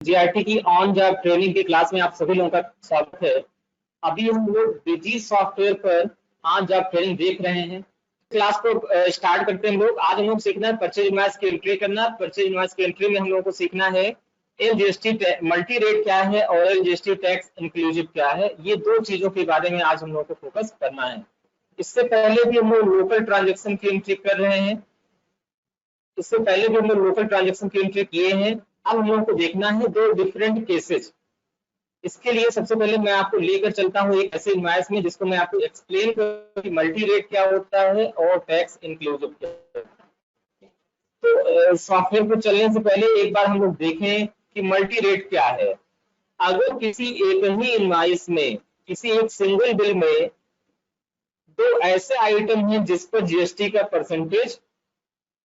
GRT की on job training की class में आप सभी लोगों का स्वागत है। अभी हम लोग बिजी सॉफ्टवेयर पर ऑन जॉब ट्रेनिंग देख रहे हैं। क्लास को स्टार्ट करते हैं हम लोग। आज हम लोग सीखना है परचेज इनवॉइस की एंट्री करना। परचेज इनवॉइस की एंट्री में हम लोगों को सीखना है एलजीएसटी मल्टी रेट क्या है और एलजीएसटी टैक्स इंक्लूसिव क्या है। ये दो चीजों के बारे में आज हम लोग को फोकस करना है। इससे पहले भी हम लोग लोकल ट्रांजेक्शन की एंट्री कर रहे हैं। इससे पहले भी हम लोग लोकल ट्रांजेक्शन की एंट्री किए हैं। अब हम लोगों को देखना है दो डिफरेंट केसेस। इसके लिए सबसे पहले मैं आपको लेकर चलता हूँ एक ऐसे इनवॉइस में जिसको मैं आपको एक्सप्लेन करूँ कि मल्टी रेट क्या होता है और टैक्स इंक्लूसिव क्या है। तो सॉफ्टवेयर पर चलने से पहले एक बार हम लोग देखें कि मल्टी रेट क्या है। अगर किसी एक ही इनवॉइस में किसी एक सिंगल बिल में दो ऐसे आइटम हैं जिस पर जीएसटी का परसेंटेज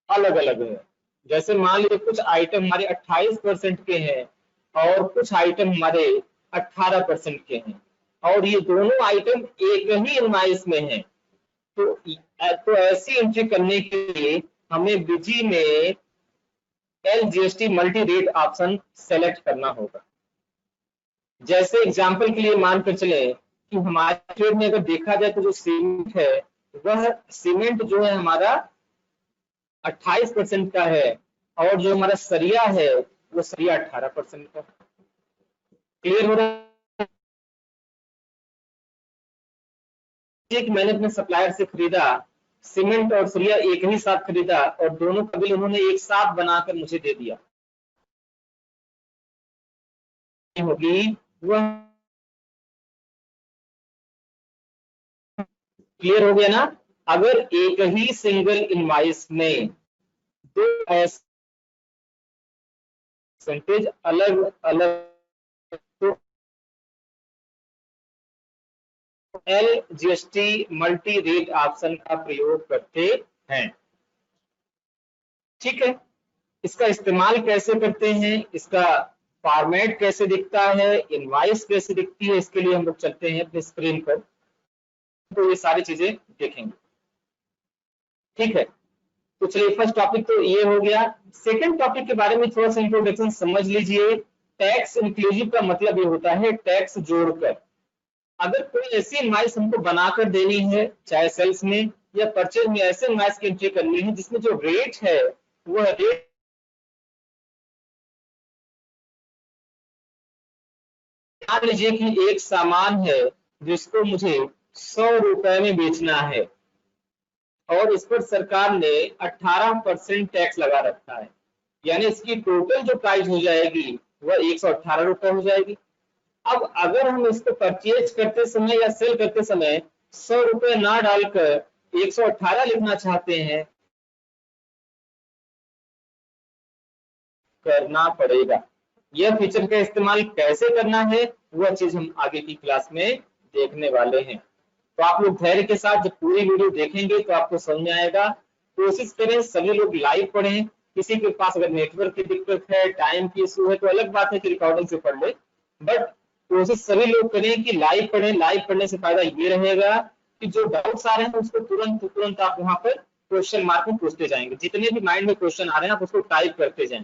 अलग अलग है, जैसे मान लीजिए कुछ आइटम हमारे 28% के हैं और कुछ आइटम हमारे 18% के हैं और ये दोनों आइटम एक ही इनवॉइस में हैं, तो ऐसी एंट्री करने के लिए हमें बिजी में एलजीएसटी मल्टी रेट ऑप्शन सेलेक्ट करना होगा। जैसे एग्जांपल के लिए मानकर चले कि हमारे ट्रेड में अगर देखा जाए तो जो सीमेंट है वह सीमेंट जो है हमारा 28% का है और जो हमारा सरिया है वो सरिया 18% का। क्लियर हो रहा है कि मैंने अपने सप्लायर से खरीदा सीमेंट और सरिया एक ही साथ खरीदा और दोनों का बिल उन्होंने एक साथ बनाकर मुझे दे दिया। होगी वह क्लियर हो गया ना। अगर एक ही सिंगल इनवॉइस में दो ऐसे परसेंटेज अलग अलग तो एलजीएसटी मल्टी रेट ऑप्शन का प्रयोग करते हैं। ठीक है, इसका इस्तेमाल कैसे करते हैं, इसका फॉर्मेट कैसे दिखता है, इनवॉइस कैसे दिखती है, इसके लिए हम लोग चलते हैं अपने स्क्रीन पर, तो ये सारी चीजें देखेंगे। ठीक है, तो चलिए फर्स्ट टॉपिक तो ये हो गया। सेकंड टॉपिक के बारे में थोड़ा सा इंट्रोडक्शन समझ लीजिए। टैक्स इंक्लूसिव का मतलब ये होता है टैक्स जोड़कर। अगर कोई ऐसी इनवॉइस हमको बनाकर देनी है चाहे सेल्स में या परचेज में, ऐसे इनवॉइस की एंट्री करनी है जिसमें जो रेट है वह रेट मान लीजिए कि एक सामान है जिसको मुझे 100 रुपए में बेचना है और इस पर सरकार ने 18% टैक्स लगा रखा है, यानी इसकी टोटल जो प्राइस हो जाएगी वह 118 रुपए हो जाएगी। अब अगर हम इसको परचेज करते समय या सेल करते समय 100 रुपए ना डालकर 118 लिखना चाहते हैं, करना पड़ेगा। यह फीचर का इस्तेमाल कैसे करना है वह चीज हम आगे की क्लास में देखने वाले हैं। तो आप लोग धैर्य के साथ जब पूरी वीडियो देखेंगे तो आपको समझ में आएगा। कोशिश करें सभी लोग लाइव पढ़ें। किसी के पास अगर नेटवर्क की दिक्कत है, टाइम की इशू है तो अलग बात है कि रिकॉर्डिंग से पढ़ ले, बट कोशिश सभी लोग करें कि लाइव पढ़ें। लाइव पढ़ने से फायदा ये रहेगा कि जो डाउट्स आ रहे हैं उसको तुरंत तुरंत आप वहां पर क्वेश्चन मार्क में पूछते जाएंगे। जितने भी माइंड में क्वेश्चन आ रहे हैं आप उसको टाइप करते जाएं।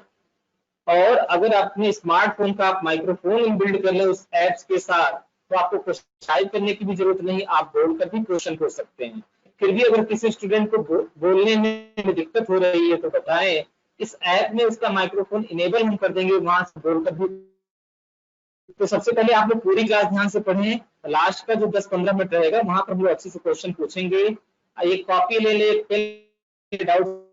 और अगर अपने स्मार्टफोन का आप माइक्रोफोन इनबिल्ड कर ले उस एप्स के साथ तो आपको क्वेश्चन टाइप करने की भी जरूरत नहीं, आप बोलकर भी क्वेश्चन पूछ सकते हैं। फिर भी अगर किसी स्टूडेंट को बोलने में दिक्कत हो रही है तो बताएं, इस ऐप में उसका माइक्रोफोन इनेबल हम कर देंगे, वहां से बोलकर भी। तो सबसे पहले आप लोग पूरी क्लास ध्यान से पढ़ें। लास्ट का जो 10-15 मिनट रहेगा वहां पर हम लोग अच्छे से क्वेश्चन पूछेंगे। एक कॉपी ले ले, पेन, डाउट,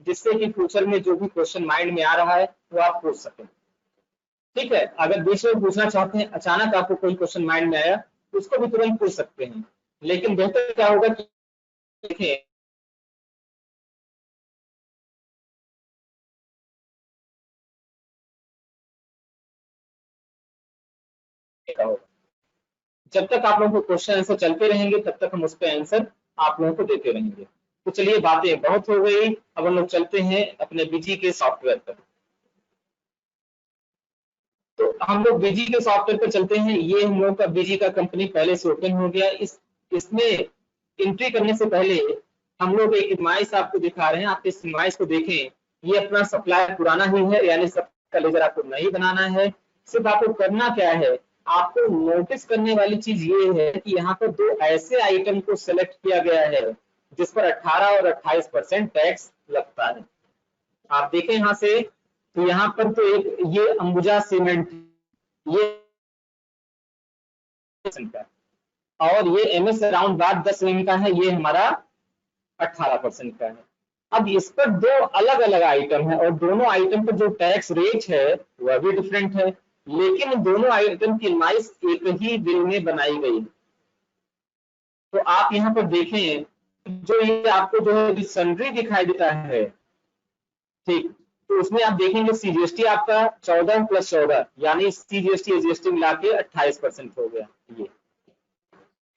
जिससे कि फ्यूचर में जो भी क्वेश्चन माइंड में आ रहा है वो आप पूछ सकें। ठीक है, अगर बीच में पूछना चाहते हैं, अचानक आपको कोई क्वेश्चन माइंड में आया उसको भी तुरंत पूछ सकते हैं, लेकिन बेहतर क्या होगा कि देखें जब तक आप लोगों को क्वेश्चन आंसर चलते रहेंगे तब तक हम उस पर आंसर आप लोगों को देते रहेंगे। तो चलिए बातें बहुत हो गई, अब हम लोग चलते हैं अपने बिजी के सॉफ्टवेयर पर। तो हम लोग बिजी के सॉफ्टवेयर पर चलते हैं। ये हम लोग का बिजी का कंपनी पहले से ओपन हो गया। इसमें एंट्री करने से पहले हम लोग एक इनवॉइस आपको दिखा रहे हैं। आप इस इनवॉइस को देखें, ये अपना सप्लायर पुराना ही है, यानी का लेजर आपको नहीं बनाना है। सिर्फ आपको करना क्या है, आपको नोटिस करने वाली चीज ये है कि यहाँ पर दो ऐसे आइटम को सिलेक्ट किया गया है जिस पर 18 और 28% टैक्स लगता है। आप देखें यहाँ से, तो यहाँ पर तो एक ये अंबुजा सीमेंट, ये और ये एमएस राउंड बार 10 mm का है, ये हमारा 18% का है। अब इस पर दो अलग अलग आइटम है और दोनों आइटम पर जो टैक्स रेट है वह भी डिफरेंट है, लेकिन दोनों आइटम की इनवाइस एक ही बिल में बनाई गई। तो आप यहाँ पर देखें, जो ये आपको जो है सन्ड्री दिखाई देता है, ठीक, तो उसमें आप देखेंगे सीजीएसटी आपका 14 + 14 यानी सीजीएसटी एजीएसटी मिला के 28% हो गया। ये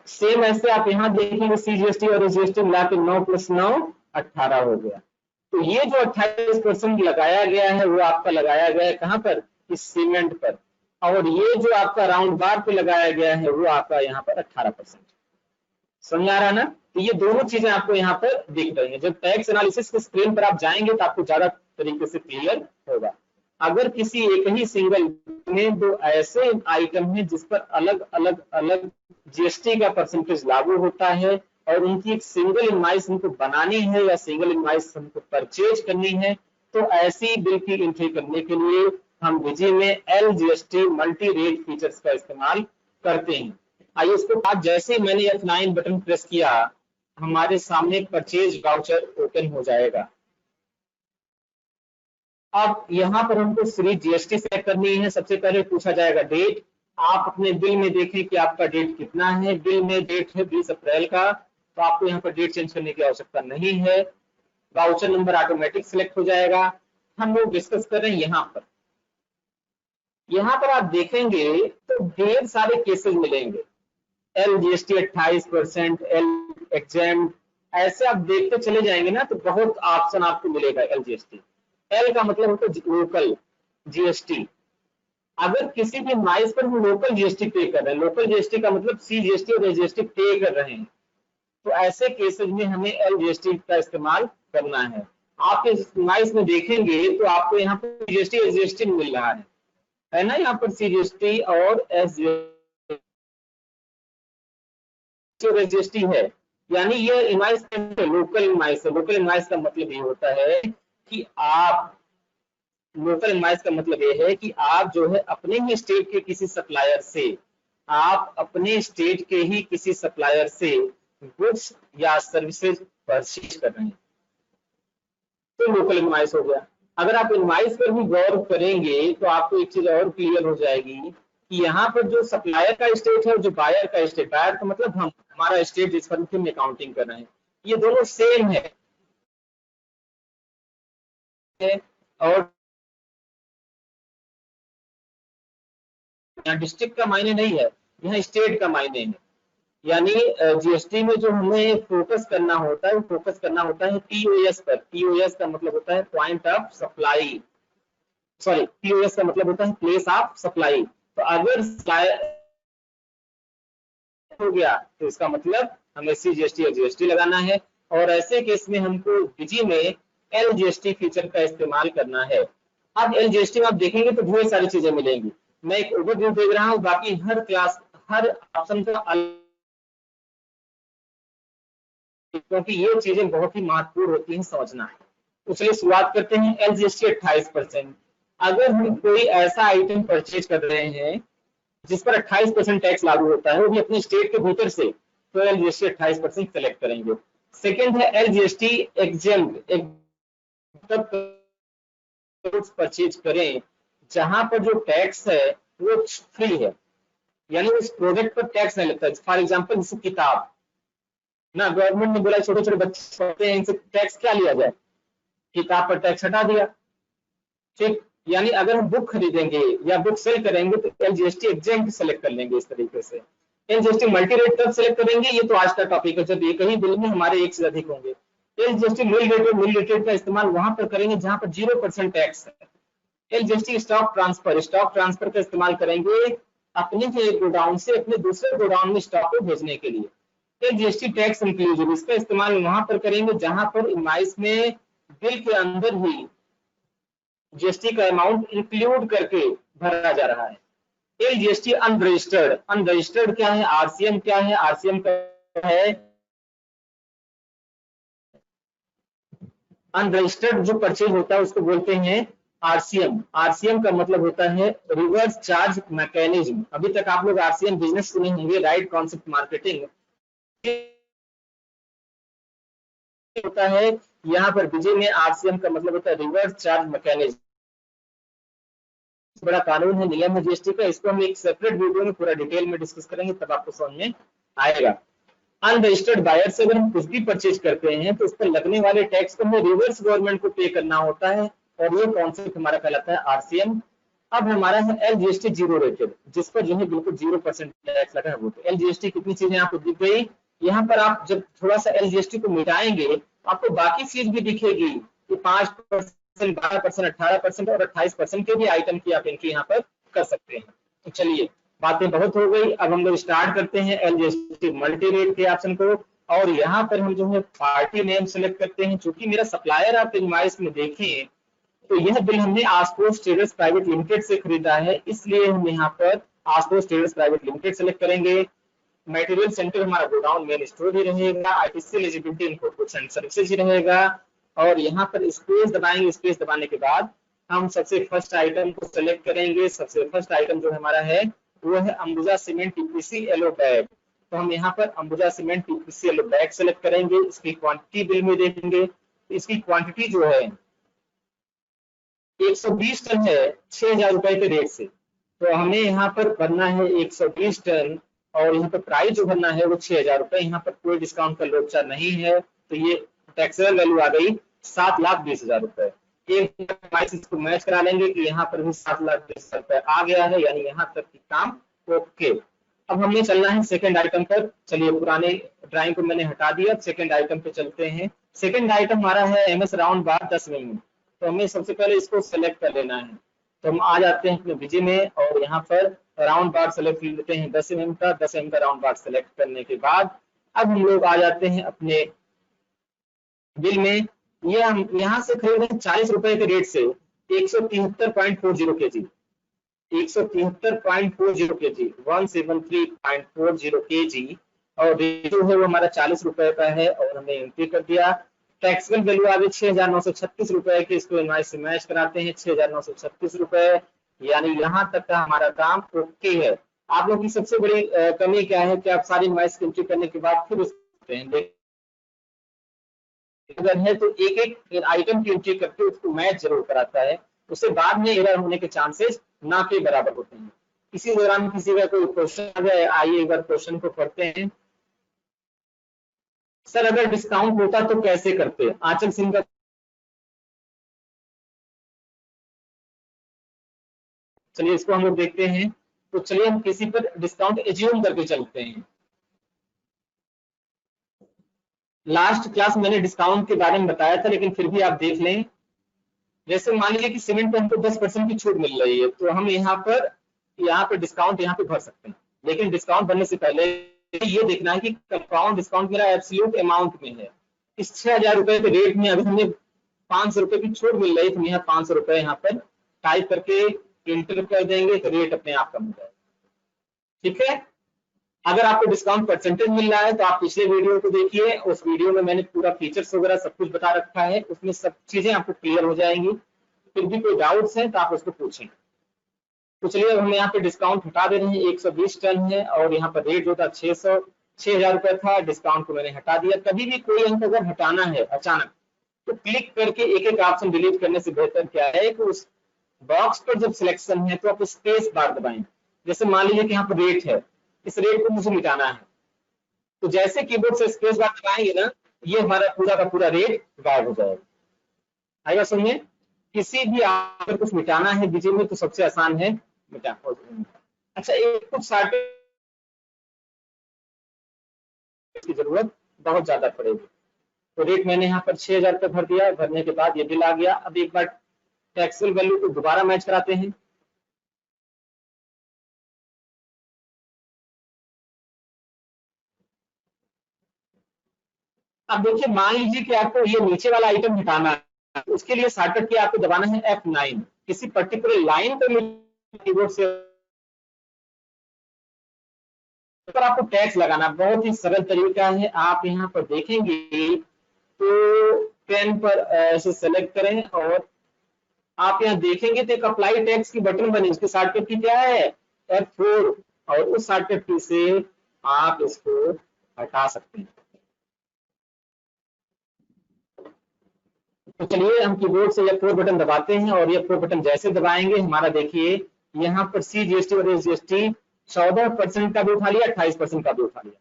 सेम ऐसे आप यहाँ देखेंगे सीजीएसटी और एजीएसटी मिला के 9 + 9 18 हो गया। तो ये जो 28% लगाया गया है वो आपका लगाया गया है कहाँ पर, इस सीमेंट पर, और ये जो आपका राउंड बार पे लगाया गया है वो आपका यहाँ पर 18%। समझ आ रहा ना? तो ये दोनों चीजें आपको यहाँ पर दिख रही हैं। जब टैक्स एनालिसिस के स्क्रीन पर आप जाएंगे तो आपको ज्यादा तरीके से क्लियर होगा। अगर किसी एक ही सिंगल में दो ऐसे आइटम हैं जिस पर अलग अलग अलग जीएसटी का परसेंटेज लागू होता है और उनकी एक सिंगल इनवाइस हमको बनानी है या सिंगल इनवाइस हमको परचेज करनी है, तो ऐसी बिल की एंट्री करने के लिए हम विजी में एलजीएसटी मल्टी रेट फीचर्स का इस्तेमाल करते हैं। आइए इसके बाद जैसे ही मैंने F9 बटन प्रेस किया, हमारे सामने परचेज वाउचर ओपन हो जाएगा। अब यहाँ पर हमको सीरीज जीएसटी सेलेक्ट करनी है। सबसे पहले पूछा जाएगा डेट। आप अपने बिल में देखें कि आपका डेट कितना है। बिल में डेट है 20 अप्रैल का, तो आपको यहाँ पर डेट चेंज करने की आवश्यकता नहीं है। वाउचर नंबर ऑटोमेटिक सिलेक्ट हो जाएगा। हम लोग डिस्कस कर रहे हैं यहाँ पर। यहाँ पर आप देखेंगे तो ढेर सारे केसेस मिलेंगे। एलजीएसटी 28%, एल एग्जेम्प्ट, ऐसे आप देखते चले जाएंगे ना तो बहुत ऑप्शन आपको मिलेगा। एलजीएसटी, एल का मतलब होता है लोकल जीएसटी। अगर किसी भी माइस पर हम लोकल जीएसटी पे कर रहे हैं, लोकल जीएसटी का मतलब सीजीएसटी और एजीएसटी पे कर रहे हैं, तो ऐसे केसेस में हमें एलजीएसटी का इस्तेमाल करना है। आप इस माइस में देखेंगे तो आपको यहाँ पर जीएसटी एजीएसटी मिल रहा है ना, यहाँ पर सीजीएसटी और एजीएसटी है, यानी ये इनवाइस लोकल इनवाइस है। लोकल इनवाइस का मतलब ये होता है कि आप, लोकल इनवाइस का मतलब ये है कि आप जो है अपने ही स्टेट के किसी सप्लायर से, आप अपने स्टेट के ही किसी सप्लायर से गुड्स या सर्विसेज परचेज कर रहे हैं, तो लोकल इनवाइस हो गया। अगर आप इनवाइस पर भी गौर करेंगे तो आपको एक चीज और क्लियर हो जाएगी कि यहाँ पर जो सप्लायर का स्टेट है और जो बायर का स्टेट, बायर का मतलब हमारा स्टेट जिस पर हम अकाउंटिंग कर रहे हैं, ये दोनों सेम है। और यहाँ डिस्ट्रिक्ट का मायने नहीं है, यहाँ स्टेट का मायने है। यानी जीएसटी में जो हमें फोकस करना होता है, फोकस करना होता है पीओएस पर। पीओएस का मतलब होता है point of supply, sorry, POS का मतलब होता है प्लेस ऑफ सप्लाई। तो अगर हो गया तो इसका मतलब हमें सीजीएसटी और जीएसटी लगाना है, और ऐसे केस में हमको विजी में एलजीएसटी फीचर का इस्तेमाल करना है। अब एलजीएसटी में आप देखेंगे तो ढेर सारी चीजें मिलेंगी। मैं एक ओवरव्यू दे रहा हूँ, बाकी हर क्लास हर ऑप्शन का अलग, क्योंकि ये चीजें बहुत ही महत्वपूर्ण होती हैं समझना है। तो चलिए शुरुआत करते हैं। एलजीएसटी 28%। अगर हम कोई ऐसा आइटम परचेज कर रहे हैं जिस पर 28% टैक्स लागू होता है, वो भी अपने स्टेट के भीतर से, तो एलजीएसटी 28% सेलेक्ट करेंगे। सेकेंड है एलजीएसटी एग्जेम्प्ट। परचेज करें जहां पर जो टैक्स है वो फ्री है, यानी उस प्रोडक्ट पर टैक्स नहीं लगता है। फॉर एग्जांपल जैसे किताब ना, गवर्नमेंट ने बोला छोटे छोटे बच्चे पढ़ते हैं, इनसे टैक्स क्या लिया जाए, किताब पर टैक्स हटा दिया, ठीक। यानी अगर हम बुक खरीदेंगे या बुक सेल करेंगे तो एलजीएसटी एग्जेम्प्ट सेलेक्ट कर लेंगे। इस तरीके से एलजीएसटी मल्टी रेट कब सेलेक्ट करेंगे, ये तो आज का टॉपिक है, जब एक ही बिल में हमारे एक से अधिक होंगे। एलजीएसटी मिल रेटेड का इस्तेमाल वहां पर करेंगे जहां पर 0% टैक्स है। एलजीएसटी स्टॉक ट्रांसफर का इस्तेमाल करेंगे अपने के गोडाउन से अपने दूसरे गोडाउन में स्टॉक को भेजने के लिए। एलजीएसटी टैक्स इंक्लूसिव, इसका इस्तेमाल वहां पर करेंगे जहां पर इनवाइस में बिल के अंदर ही जीएसटी का अमाउंट इंक्लूड करके भरा जा रहा है। एलजीएसटी अनरजिस्टर्ड, अनरजिस्टर्ड क्या है, आरसीएम क्या है, आरसीएम का है अनरजिस्टर्ड जो परचेज होता है उसको बोलते हैं आरसीएम। आरसीएम का मतलब होता है रिवर्स चार्ज मैकेनिज्म। अभी तक आप लोग आरसीएम बिजनेस सुने होंगे, राइट कॉन्सेप्ट मार्केटिंग होता है। यहाँ पर बीजे में आरसीएम का मतलब होता है रिवर्स चार्ज मैकेनिज्म। बड़ा कानून है, नियम है जीएसटी का, इसको हम एक सेपरेट वीडियो में पूरा डिटेल में डिस्कस करेंगे, तब आपको समझ में आएगा। अनरजिस्टर्ड बायर से अगर हम कुछ भी परचेज करते हैं तो उस पर लगने वाले टैक्स को हमें रिवर्स गवर्नमेंट को पे करना होता है, और ये कॉन्सेप्ट हमारा कहलाता है आरसीएम। अब हमारा है एलजीएसटी जीरो रेटेड, जिस पर जो है बिल्कुल 0% टैक्स लगा है वो। तो एलजीएसटी कितनी चीजें आपको दिख गई, यहाँ पर आप जब थोड़ा सा एलजीएसटी को मिटाएंगे आपको बाकी चीज भी दिखेगी कि 5%, 12%, 18% और 28% के भी आइटम की आप एंट्री यहाँ पर कर सकते हैं। तो चलिए, बातें बहुत हो गई, अब हम लोग स्टार्ट करते हैं एलजीएसटी मल्टी रेट के ऑप्शन को। और यहाँ पर हम जो है पार्टी नेम सेलेक्ट करते हैं। चूंकि मेरा सप्लायर आप इनवॉइस में देखें तो यह बिल हमने आशुतोष ट्रेडर्स प्राइवेट लिमिटेड से खरीदा है, इसलिए हम यहाँ पर Ashutosh traders private limited select करेंगे। मटेरियल सेंटर हमारा गोडाउन मेन स्टोर ही रहेगा, ITC eligibility input goods and services ही रहेगा। और यहाँ पर स्पेस दबाएंगे, स्पेस दबाने के बाद हम सबसे फर्स्ट आइटम को सेलेक्ट करेंगे। सबसे फर्स्ट आइटम जो हमारा है वो है Ambuja cement TPC yellow bag. तो हम यहाँ पर Ambuja cement TPC yellow bag select करेंगे। इसकी क्वांटिटी बिल में देखेंगे, इसकी क्वांटिटी जो है 120 टन है 6,000 रुपए के रेट से। तो हमें यहाँ पर भरना है 120 टन, और यहाँ पर प्राइस जो भरना है वो 6,000 रुपए। यहाँ पर कोई डिस्काउंट का लोचा नहीं है, तो ये टैक्सेबल वैल्यू आ गई 7,20,000 रुपए। एक इसको मैच करा लेंगे कि यहाँ पर भी 7,20,000 रुपए आ गया है, यानी यहाँ तक की काम ओके। अब हमें चलना है सेकंड आइटम पर। चलिए, पुराने ड्राइंग को मैंने हटा दिया, सेकंड आइटम पे चलते हैं। सेकंड आइटम हमारा है एमएस राउंड बार 10 mm। तो हमें सबसे पहले इसको सेलेक्ट कर लेना है। तो हम आ जाते हैं अपने बीजे में और यहाँ पर राउंड बार सेलेक्ट कर लेते हैं 10 mm का। 10 mm का राउंड बार सेलेक्ट करने के बाद अब हम लोग आ जाते हैं अपने बिल में। ये हम यहाँ से खरीद रहे हैं 40 रुपए के रेट से 173.40 के जी, 173.40 के जी, 173.40 के जी। और रेट जो है वो हमारा 40 रुपए का है, और हमने एंट्री कर दिया। टैक्सेबल वैल्यू आ गई 6,936 रुपए की। इसको इनवॉइस से मैच कराते हैं, 6,936 रुपए, यानी यहाँ तक का हमारा काम ओके है। आप लोग की सबसे बड़ी कमी क्या है कि आप सारी इनवॉइस की एंट्री करने के बाद फिर उसको अगर है तो एक एक आइटम की एंट्री करके उसको मैच जरूर कराता है, उससे बाद में एरर होने के चांसेस ना के बराबर होते हैं। इसी दौरान किसी का कोई क्वेश्चन आ जाए, आइए एक बार क्वेश्चन को पढ़ते हैं। सर अगर डिस्काउंट होता तो कैसे करते, आंचल सिंह का। चलिए इसको हम लोग देखते हैं। तो चलिए हम किसी पर डिस्काउंट एज्यूम करके चलते हैं। लास्ट क्लास मैंने डिस्काउंट के बारे में बताया था, लेकिन फिर भी आप देख लें। जैसे मान लीजिए कि सीमेंट पे हमको 10% की छूट मिल रही है, तो हम यहाँ पर डिस्काउंट यहाँ पे भर सकते हैं। लेकिन डिस्काउंट भरने से पहले ये देखना है कि कंपाउंड डिस्काउंट मेरा एब्सोल्यूट अमाउंट में है। इस 6,000 रुपए के रेट में अगर हमें 500 रुपए की छूट मिल रही है तो यहाँ 500 रुपए यहाँ पर टाइप करके इंटर कर देंगे, तो रेट अपने आप कम हो जाएगा। ठीक है। अगर आपको डिस्काउंट परसेंटेज मिल रहा है तो आप पिछले वीडियो को देखिए, उस वीडियो में मैंने पूरा फीचर्स वगैरह सब कुछ बता रखा है, उसमें सब चीजें आपको क्लियर हो जाएंगी। फिर भी कोई डाउट्स हैं तो आप उसको पूछें। तो चलिए हम यहाँ पे डिस्काउंट हटा दे रहे हैं, 120 टन है और यहाँ पर रेट जो था 6,000 रुपए था, डिस्काउंट को मैंने हटा दिया। कभी भी कोई अंक अगर हटाना है अचानक तो क्लिक करके एक एक ऑप्शन डिलीट करने से बेहतर क्या है कि उस बॉक्स पर जब सिलेक्शन है तो आप स्पेस बार दबाएं। जैसे मान लीजिए कि यहाँ पर रेट है, इस रेट को मुझे मिटाना है, तो जैसे कीबोर्ड से स्पेस बार दबाएंगे ना, ये हमारा पूरा का पूरा रेट गायब हो जाएगा। आएगा समझे। किसी भी अगर कुछ मिटाना है बीजे में तो सबसे आसान है मिटा। अच्छा, एक कुछ सर्टेन की जरूरत बहुत ज्यादा पड़ेगी। तो रेट मैंने यहाँ पर 6,000 रुपये भर दिया, भरने के बाद ये बिल आ गया। अब एक बार टैक्सेबल वैल्यू को दोबारा मैच कराते हैं। अब देखिए, मान लीजिए कि आपको ये नीचे वाला आइटम हटाना है, उसके लिए शॉर्टकट की आपको दबाना है F9। किसी पर्टिकुलर लाइन पर कीबोर्ड से पर आपको टैक्स लगाना बहुत ही सरल तरीका है। आप यहाँ पर देखेंगे तो पेन पर ऐसे सेलेक्ट करें और आप यहाँ देखेंगे तो एक अप्लाई टैक्स की बटन बनी, उसकी शॉर्टकट की क्या है F4 और उस शॉर्टकट की से आप इसको हटा सकते हैं। तो चलिए हम कीबोर्ड से F4 बटन दबाते हैं और F4 बटन जैसे दबाएंगे हमारा देखिए यहाँ पर CGST और SGST 14% का भी उठा लिया, 28% का भी उठा लिया।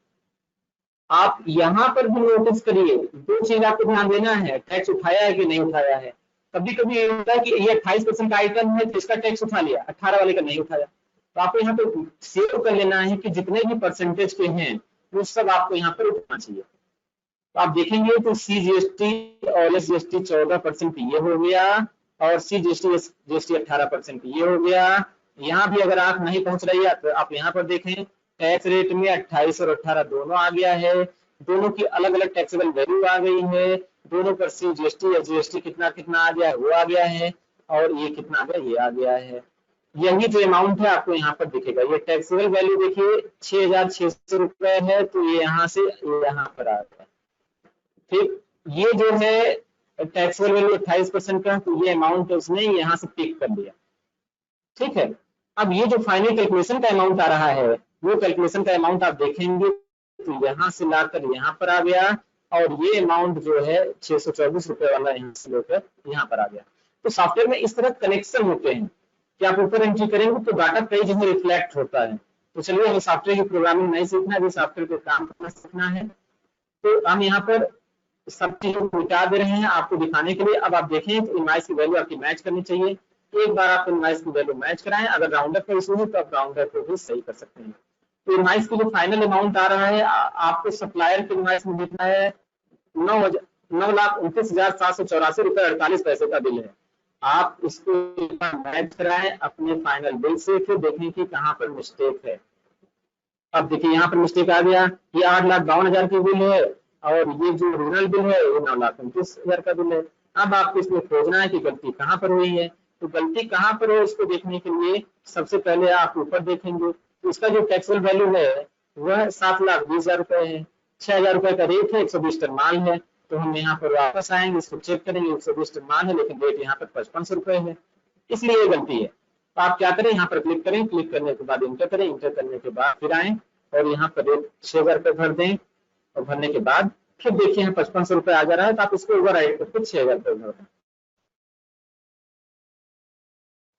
आप यहाँ पर भी नोटिस करिए, दो चीज आपको ध्यान देना है, टैक्स उठाया है कि नहीं उठाया है। कभी कभी ये होता है कि ये 28% का आइटम है तो इसका टैक्स उठा लिया, 18 वाले का नहीं उठाया। तो आपको यहाँ पे सेव कर लेना है कि जितने भी परसेंटेज के हैं वो सब आपको यहाँ पर उठाना चाहिए। तो आप देखेंगे तो CGST और SGST 14% ये हो गया और CGST SGST 18% ये हो गया। यहाँ भी अगर आप नहीं पहुंच रही है तो आप यहाँ पर देखें टैक्स रेट में 28 और 18 दोनों आ गया है, दोनों की अलग अलग टैक्सेबल वैल्यू आ गई है, दोनों पर CGST या GST कितना कितना आ गया वो आ गया है और ये कितना आ गया ये आ गया है। यही जो अमाउंट है आपको यहाँ पर दिखेगा, ये टैक्सेबल वैल्यू देखिए 6,600 रुपए है, तो ये यहाँ से यहाँ पर आ गया। ठीक, ये जो है टैक्सेबल वैल्यू 28% का, तो ये अमाउंट उसने यहाँ से पिक कर लिया। ठीक है, अब ये जो फाइनल कैलकुलेशन का अमाउंट आ रहा है वो कैलकुलेशन का अमाउंट आप देखेंगे तो यहाँ से लाकर यहाँ पर आ गया और ये अमाउंट जो है 624 रुपए वाला यहाँ से लेकर यहाँ पर आ गया। तो सॉफ्टवेयर में इस तरह कनेक्शन होते हैं कि आप ऊपर एंट्री करेंगे तो डाटा कई जगह रिफ्लेक्ट होता है। तो चलिए हमें सॉफ्टवेयर की प्रोग्रामिंग नहीं सीखना है, सॉफ्टवेयर पे काम करना सीखना है। तो हम यहाँ पर सब चीजों को मिटा दे रहे हैं आपको दिखाने के लिए। अब आप देखें तो इनवाइस की वैल्यू आपकी मैच करनी चाहिए। एक बार आप इनवाइस की वैल्यू मैच कराएं, अगर राउंडर का इशू है तो आप राउंडर को भी सही कर सकते हैं। तो इनवाइस की जो फाइनल अमाउंट आ रहा है आपको सप्लायर के इनवाइस में देखना है 9,29,784 रुपए 48 पैसे का बिल है। आप इसको मैच कराएं अपने फाइनल बिल से, फिर देखें कि कहाँ पर मिस्टेक है। अब देखिए यहाँ पर मिस्टेक आ गया, ये 8,52,000 की बिल है और ये जो ओरिजिनल बिल है ये 9,29,000 का बिल है। अब आपको इसमें खोजना है कि गलती कहाँ पर हुई है। तो गलती कहाँ पर है उसको देखने के लिए सबसे पहले आप ऊपर देखेंगे तो इसका जो टैक्सेबल वैल्यू है वह 7,20,000 रुपए है, 6,000 रुपए का रेट है, 120 टन माल है। तो हम यहाँ पर वापस आएंगे, इसको चेक करेंगे, 120 टन माल है लेकिन रेट यहाँ पर 5500 रुपए है, इसलिए ये गलती है। तो आप क्या करें, यहाँ पर क्लिक करें, क्लिक करने के बाद इंटर करें, इंटर करने के बाद फिर आए और यहाँ पर रेट 6,000 रुपए भर दें और भरने के बाद फिर देखिए यहाँ 5500 रुपए आ जा रहा है, तो आप इसको ओवर राइट करके 6,000 रुपए भर दें।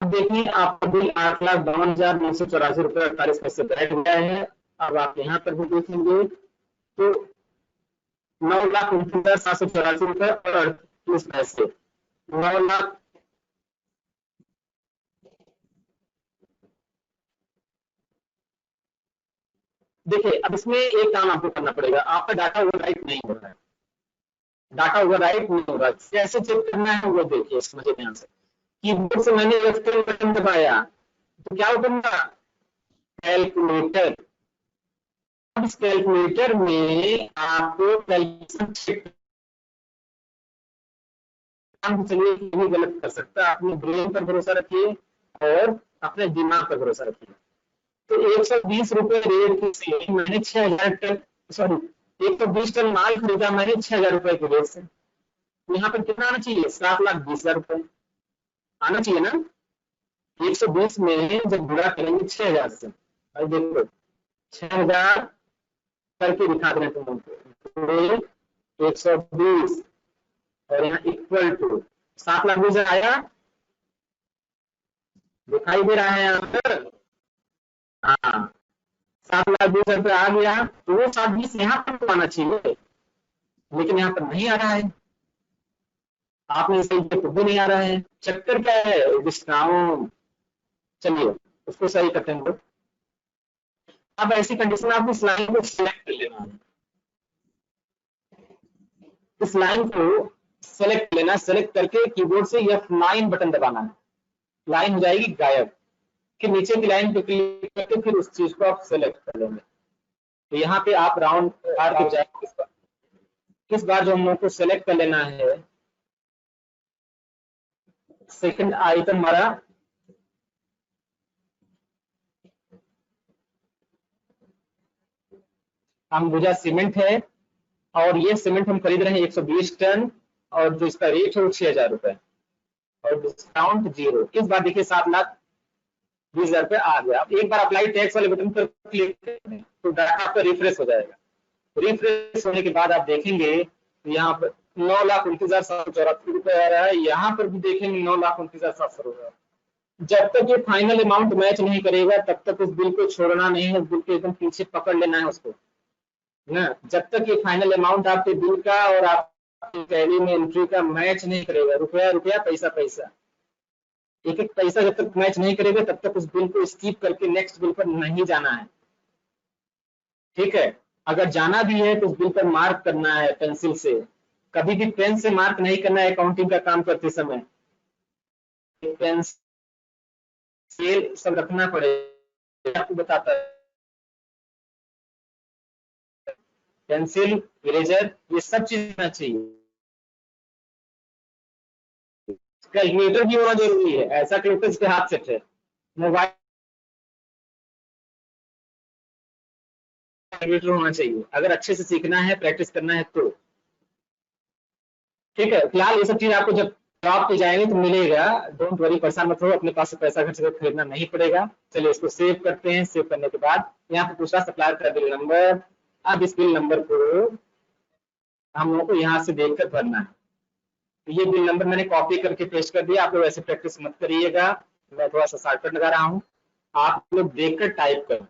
अब देखिए आपका बिल 8,52,984 रुपए 48 पैसे बैठ गया है। अब आप यहाँ पर भी देखेंगे तो 9,29,784 रुपए और 38 पैसे, 9 लाख देखिए। अब इसमें एक काम आपको करना पड़ेगा, आपका डाटा ओवरराइट नहीं हो रहा है, डाटा ओवरराइट नहीं हो रहा है, कैसे चेक करना है वो देखिए, समझिए ध्यान से। कीबोर्ड से मैंने F10 बटन दबाया तो क्या ओपन हुआ, कैलकुलेटर। अब इस कैलकुलेटर में आपको कैलकुलेशन चेक, चलिए भी गलत कर सकता है, अपने ब्रेन पर भरोसा रखिए और अपने दिमाग पर भरोसा रखिए। तो 120 रुपए रेट से मैंने 6,000 टन, सॉरी 120 टन माल खरीदा मैंने 6,000 रुपए के रेट से। यहाँ पर कितना आना चाहिए, 7,20,000 रुपए आना चाहिए ना। 120 में जब गुणा करेंगे 6,000 से, भाई देखो 6,000 करके दिखा दें तुमको 120 और यहाँ इक्वल टू 7,20,000 आया, दिखाई दे रहा है यहाँ पर, हाँ 7,20,000 रुपये आ गया। तो वो 7,20 यहाँ पर आना चाहिए लेकिन यहाँ पर नहीं आ रहा है, आपने सही किया तो भी नहीं आ रहा है, चक्कर क्या है, डिस्काउंट। चलिए उसको सही करते हैं। अब ऐसी कंडीशन में आपको इस लाइन को सिलेक्ट कर लेना है, इस लाइन को सेलेक्ट लेना, सेलेक्ट करके कीबोर्ड से F9 बटन दबाना है, लाइन हो जाएगी गायब। फिर नीचे की लाइन पे क्लिक करके फिर उस चीज को आप सेलेक्ट कर लेंगे। तो यहाँ पे आप राउंड बार के जाएंगे, इस बार जो हम लोग को सेलेक्ट कर लेना है सेकंड आइटम हमारा अंबुजा सीमेंट है, और ये सीमेंट हम खरीद रहे हैं 120 टन, और जो इसका रेट है वो 6,000 रुपए, और डिस्काउंट 0। इस बार देखिए 7,20,000 रुपए आ गया। अब एक बार अप्लाई टैक्स वाले बटन पर क्लिक करें तो डाटा आपका रिफ्रेश हो जाएगा। रिफ्रेश होने के बाद आप देखेंगे यहाँ पर 9,29,784 रुपए आ रहा है। यहाँ पर भी देखेंगे 9,29,700 रुपए। जब तक ये फाइनल अमाउंट मैच नहीं करेगा तब तक उस बिल को छोड़ना नहीं है, उस बिल के एकदम पीछे पकड़ लेना है उसको ना। जब तक ये फाइनल अमाउंट आपके बिल का और आपकी टैली में एंट्री का मैच नहीं करेगा, रुपया रुपया पैसा पैसा, एक एक पैसा जब तक मैच नहीं करेगा तब तक उस बिल को स्किप करके नेक्स्ट बिल पर नहीं जाना है। ठीक है, अगर जाना भी है तो उस बिल पर मार्क करना है पेंसिल से, कभी भी पेन से मार्क नहीं करना है। अकाउंटिंग का काम करते समय पेंसिल सब रखना पड़ेगा, आपको बताता है। पेंसिल, इरेजर, ये सब चीज होना चाहिए। कैलकुलेटर भी होना जरूरी है, ऐसा कैलकुलेटर जिसके हाथ सेट है। मोबाइल कैलकुलेटर होना चाहिए अगर अच्छे से सीखना है, प्रैक्टिस करना है तो। ठीक है, फिलहाल ये सब चीज आपको जब जॉब पे जाएंगे तो मिलेगा, डोंट वरी, परेशान मत हो, अपने पास से पैसा खर्च कर खरीदना नहीं पड़ेगा। चलिए इसको सेव करते हैं। सेव करने के बाद यहाँ पे पूछा सप्लायर का बिल नंबर। अब इस बिल नंबर को हम लोगों को यहाँ से देखकर भरना है। तो ये बिल नंबर मैंने कॉपी करके पेस्ट कर दिया। आप लोग ऐसे प्रैक्टिस मत करिएगा, मैं थोड़ा सा शॉर्टकट लगा रहा हूँ, आप लोग देखकर टाइप करें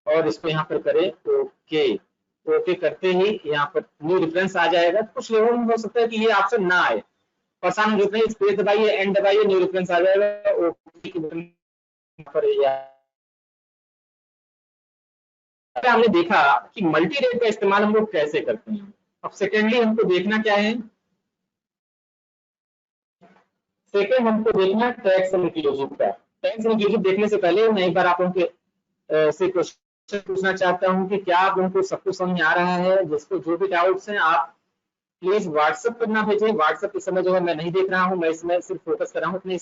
और इसको यहाँ पर करें ओके। ओके करते ही यहाँ पर न्यू रेफरेंस आ जाएगा। कुछ लोगों में हो सकता है कि ये ऑप्शन ना आए, परेशान हो नहीं, स्पेस दबाइए, एंड दबाइए, न्यू रेफरेंस आ जाएगा। ओके पर हमने देखा कि मल्टी रेट का इस्तेमाल हम लोग कैसे करते हैं। अब सेकेंडली हमको देखना क्या है, सेकेंड हमको देखना टैक्स इंक्लूसिव का। टैक्स इंक्लूसिव देखने से पहले मैं एक बार आप लोगों के से क्वेश्चन पूछना चाहता हूं कि क्या आप लोगों को सब कुछ समझ आ रहा है। जिसको जो भी डाउट्स हैं आप प्लीज व्हाट्सएप पर ना भेजें। व्हाट्सएप इस समय जो है मैं नहीं देख रहा हूं, मैं इसमें सिर्फ फोकस कर रहा हूं अपने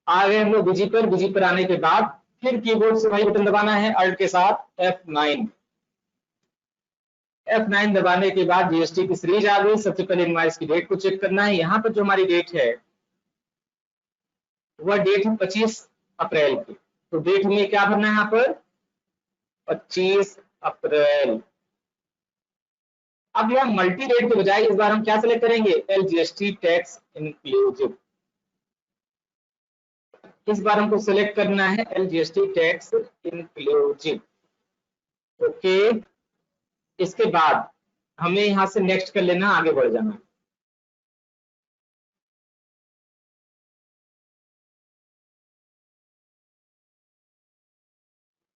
आ गए हम लोग बीजी पर। बीजी पर आने के बाद फिर कीबोर्ड से वही बटन दबाना है अल्ट के साथ F9। F9 दबाने के बाद जीएसटी की सीरीज आ गई। सबसे पहले इनवॉइस की डेट को चेक करना है। यहाँ पर जो हमारी डेट है वह डेट है 25 अप्रैल की। तो डेट में क्या भरना है यहाँ पर 25 अप्रैल। अब यह मल्टी रेट के बजाय इस बार हम क्या सिलेक्ट करेंगे, एलजीएसटी टैक्स इंक्लूसिव। इस बार हमको सिलेक्ट करना है एलजीएसटी टैक्स इंक्लूसिव। ओके, इसके बाद हमें यहां से नेक्स्ट कर लेना, आगे बढ़ जाना।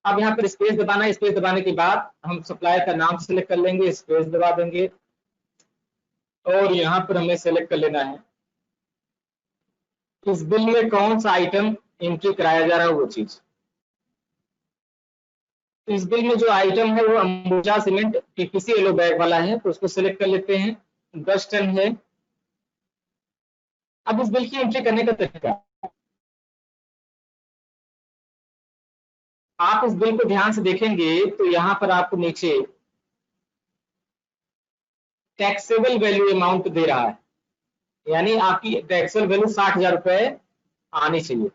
अब यहाँ पर स्पेस दबाना है। स्पेस दबाने के बाद हम सप्लायर का नाम सिलेक्ट कर लेंगे, स्पेस दबा देंगे, और यहाँ पर हमें सिलेक्ट कर लेना है इस बिल में कौन सा आइटम एंट्री कराया जा रहा है वो चीज। इस बिल में जो आइटम है वो Ambuja cement PPC yellow bag वाला है, तो उसको सिलेक्ट कर लेते हैं। 10 टन है। अब इस बिल की एंट्री करने का तरीका, आप इस बिल को ध्यान से देखेंगे तो यहाँ पर आपको नीचे टैक्सेबल वैल्यू अमाउंट दे रहा है, यानी आपकी टैक्सेबल वैल्यू 60,000 रुपए आनी चाहिए।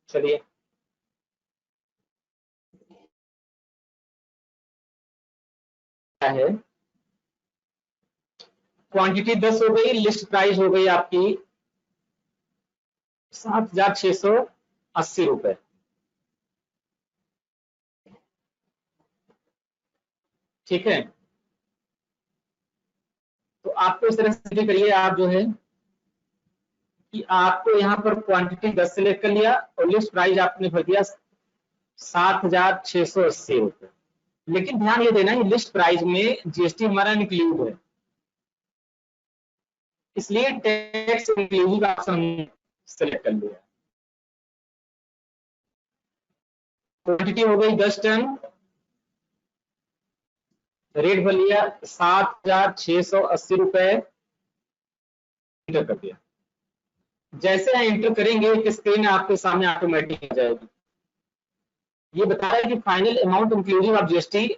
चलिए है, क्वांटिटी 10 हो गई, लिस्ट प्राइस हो गई आपकी 7,680 रुपए। ठीक है, तो आपको इस तरह से करिए, आप जो है कि आपको यहाँ पर क्वांटिटी 10 सिलेक्ट कर लिया और लिस्ट प्राइस आपने भर दिया 7,680 रुपए। लेकिन ध्यान ये देना, ये लिस्ट प्राइस में जीएसटी हमारा इंक्लूड है, इसलिए टैक्स इंक्लूसिव ऑप्शन सेलेक्ट कर लिया। क्वांटिटी हो गई 10 टन, रेट भर लिया 7,680 रुपए, एंटर कर दिया। जैसे आप एंटर करेंगे एक स्क्रीन आपके सामने ऑटोमेटिक आ जाएगी। ये बता रहा है कि final amount including of GST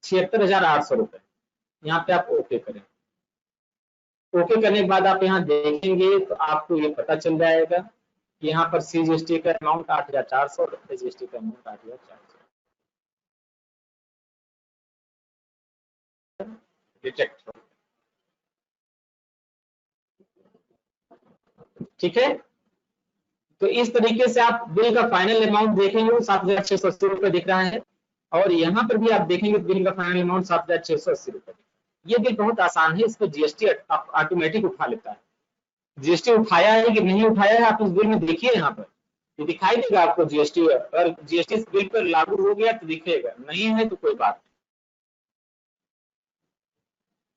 76,800 रुपए। यहाँ पे आप ओके करें। ओके करने के बाद आप यहाँ देखेंगे तो आपको ये पता चल जाएगा कि यहाँ पर सीजीएसटी का अमाउंट 8,400, एसजीएसटी का अमाउंट 8,400। डिटेक्ट, ठीक है। तो इस तरीके से आप बिल का फाइनल अमाउंट देखेंगे 7,680 रुपए दिख रहा है, और यहाँ पर भी आप देखेंगे बिल का फाइनल अमाउंट 7,680 रुपए। ये बिल बहुत आसान है, इस पर जीएसटी ऑटोमेटिक उठा लेता है। जीएसटी उठाया है कि नहीं उठाया है आप इस बिल में देखिए, यहाँ पर ये दिखाई देगा आपको जीएसटी, और जीएसटी इस बिल पर लागू हो गया तो दिखेगा, नहीं है तो कोई बात नहीं।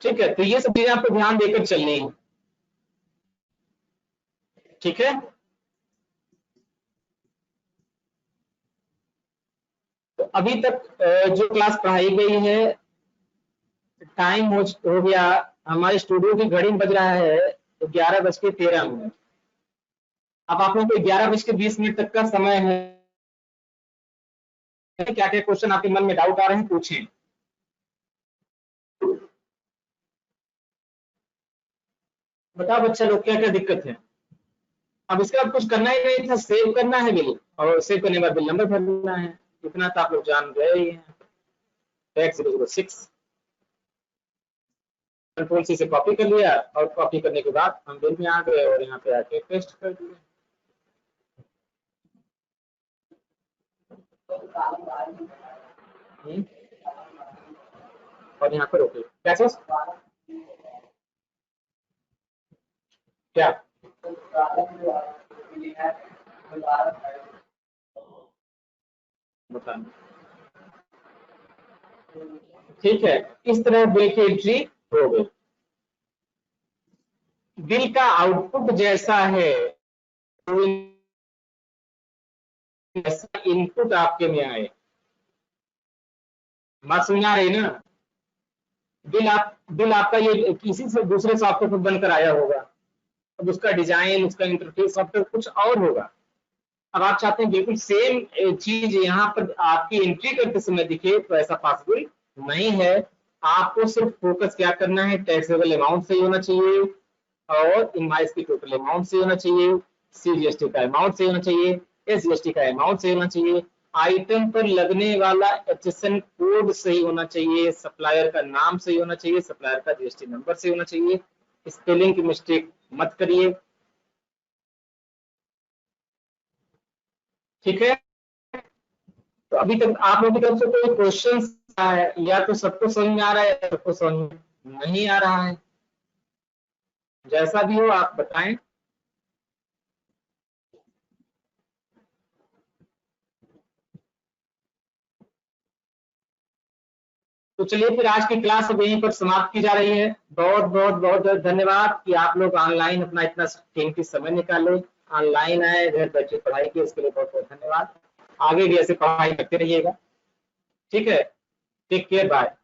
ठीक है, तो ये सब चीजें आपको ध्यान देकर चलनी है, ठीक है। तो अभी तक जो क्लास पढ़ाई गई है, टाइम हो गया, हमारे स्टूडियो की घड़ी में बज रहा है 11:13। अब आप लोगों को 11:20 तक का समय है। क्या क्या क्वेश्चन आपके मन में डाउट आ रहे हैं पूछें। बताओ बच्चा लोग क्या क्या दिक्कत है। अब इसके बाद कुछ करना ही नहीं था, सेव करना है बिल, और सेव करने के बाद बिल नंबर भरना है, इतना तो आप लोग जान गए ही हैं। टैक्स 006 कंट्रोल सी से कॉपी कर लिया, और कॉपी करने के बाद हम बिल में आ गए और यहाँ पे आके पेस्ट कर दिए। और यहाँ पर ओके। कैसे क्या बताना, ठीक है। इस तरह बिल की एंट्री हो गई। बिल का आउटपुट जैसा है, जैसा इनपुट आपके में आए, बात समझ आ रही ना। बिल आपका ये किसी से दूसरे सॉफ्टवेयर पर बनकर आया होगा, अब उसका डिजाइन, उसका इंटरफेस सॉफ्टवेयर कुछ और होगा। अब आप चाहते हैं बिल्कुल सेम चीज यहाँ पर आपकी एंट्री करते समय दिखे, तो ऐसा पॉसिबल नहीं है। आपको सिर्फ फोकस क्या करना है, टैक्सेबल अमाउंट सही होना चाहिए, और इनवाइस की टोटल अमाउंट सही होना चाहिए, सीजीएसटी का अमाउंट सही होना चाहिए, एसजीएसटी का अमाउंट सही होना चाहिए, आइटम पर लगने वाला एचएसएन कोड सही होना चाहिए, सप्लायर का नाम सही होना चाहिए, सप्लायर का जीएसटी नंबर सही होना चाहिए, स्पेलिंग की मिस्टेक मत करिए, ठीक है। तो अभी तक आप लोगों की तरफ से कोई क्वेश्चन है, या तो सबको समझ में आ रहा है या सबको समझ में नहीं आ रहा है, जैसा भी हो आप बताएं। तो चलिए फिर आज की क्लास अब यहीं पर समाप्त की जा रही है। बहुत बहुत बहुत बहुत धन्यवाद कि आप लोग ऑनलाइन अपना इतना कीमती समय निकाले, ऑनलाइन आए, घर बैठे पढ़ाई की, इसके लिए बहुत बहुत धन्यवाद। आगे भी ऐसे पढ़ाई करते रहिएगा, ठीक है। Take care, bye.